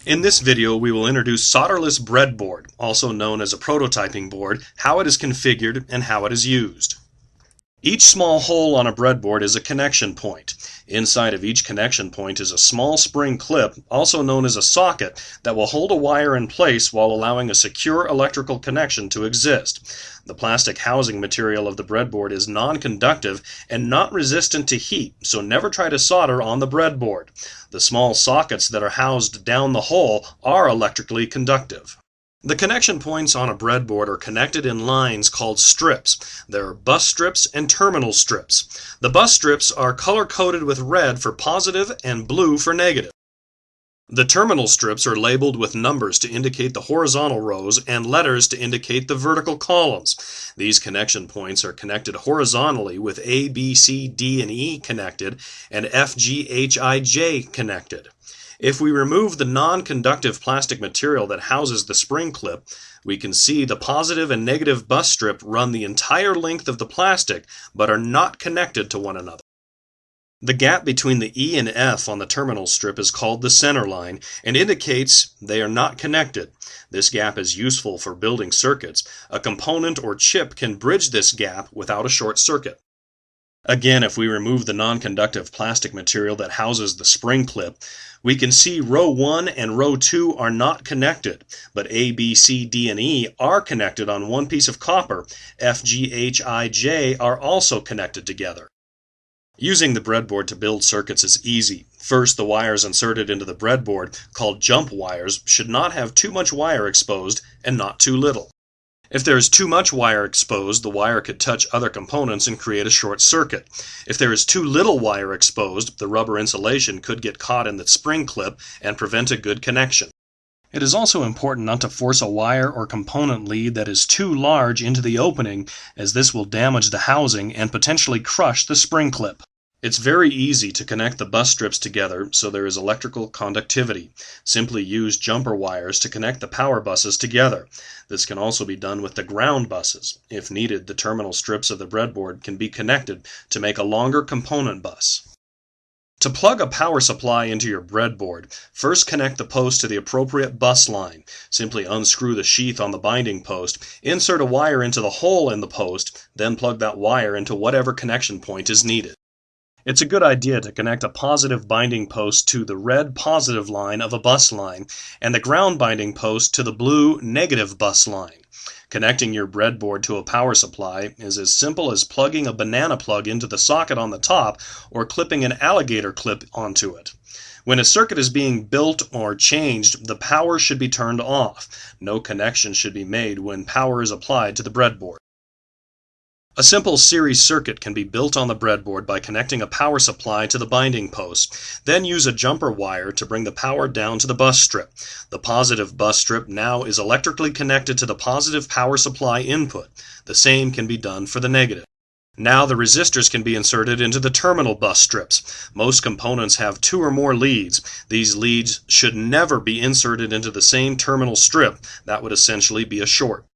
In this video, we will introduce solderless breadboard, also known as a prototyping board, how it is configured, and how it is used. Each small hole on a breadboard is a connection point. Inside of each connection point is a small spring clip, also known as a socket, that will hold a wire in place while allowing a secure electrical connection to exist. The plastic housing material of the breadboard is non-conductive and not resistant to heat, so never try to solder on the breadboard. The small sockets that are housed down the hole are electrically conductive. The connection points on a breadboard are connected in lines called strips. There are bus strips and terminal strips. The bus strips are color-coded with red for positive and blue for negative. The terminal strips are labeled with numbers to indicate the horizontal rows and letters to indicate the vertical columns. These connection points are connected horizontally with A, B, C, D, and E connected and F, G, H, I, J connected. If we remove the non-conductive plastic material that houses the spring clip, we can see the positive and negative bus strip run the entire length of the plastic but are not connected to one another. The gap between the E and F on the terminal strip is called the center line and indicates they are not connected. This gap is useful for building circuits. A component or chip can bridge this gap without a short circuit. Again, if we remove the non-conductive plastic material that houses the spring clip, we can see row 1 and row 2 are not connected, but A, B, C, D, and E are connected on one piece of copper. F, G, H, I, J are also connected together. Using the breadboard to build circuits is easy. First, the wires inserted into the breadboard, called jump wires, should not have too much wire exposed and not too little. If there is too much wire exposed, the wire could touch other components and create a short circuit. If there is too little wire exposed, the rubber insulation could get caught in the spring clip and prevent a good connection. It is also important not to force a wire or component lead that is too large into the opening, as this will damage the housing and potentially crush the spring clip. It's very easy to connect the bus strips together so there is electrical conductivity. Simply use jumper wires to connect the power buses together. This can also be done with the ground buses. If needed, the terminal strips of the breadboard can be connected to make a longer component bus. To plug a power supply into your breadboard, first connect the post to the appropriate bus line. Simply unscrew the sheath on the binding post, insert a wire into the hole in the post, then plug that wire into whatever connection point is needed. It's a good idea to connect a positive binding post to the red positive line of a bus line and the ground binding post to the blue negative bus line. Connecting your breadboard to a power supply is as simple as plugging a banana plug into the socket on the top or clipping an alligator clip onto it. When a circuit is being built or changed, the power should be turned off. No connection should be made when power is applied to the breadboard. A simple series circuit can be built on the breadboard by connecting a power supply to the binding post. Then use a jumper wire to bring the power down to the bus strip. The positive bus strip now is electrically connected to the positive power supply input. The same can be done for the negative. Now the resistors can be inserted into the terminal bus strips. Most components have 2 or more leads. These leads should never be inserted into the same terminal strip. That would essentially be a short.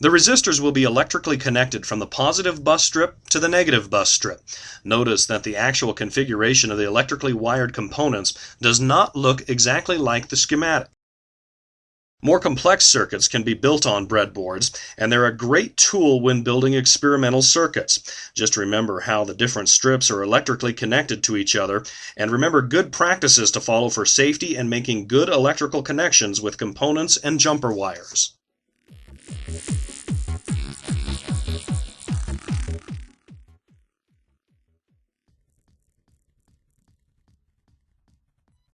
The resistors will be electrically connected from the positive bus strip to the negative bus strip. Notice that the actual configuration of the electrically wired components does not look exactly like the schematic. More complex circuits can be built on breadboards, and they're a great tool when building experimental circuits. Just remember how the different strips are electrically connected to each other, and remember good practices to follow for safety and making good electrical connections with components and jumper wires.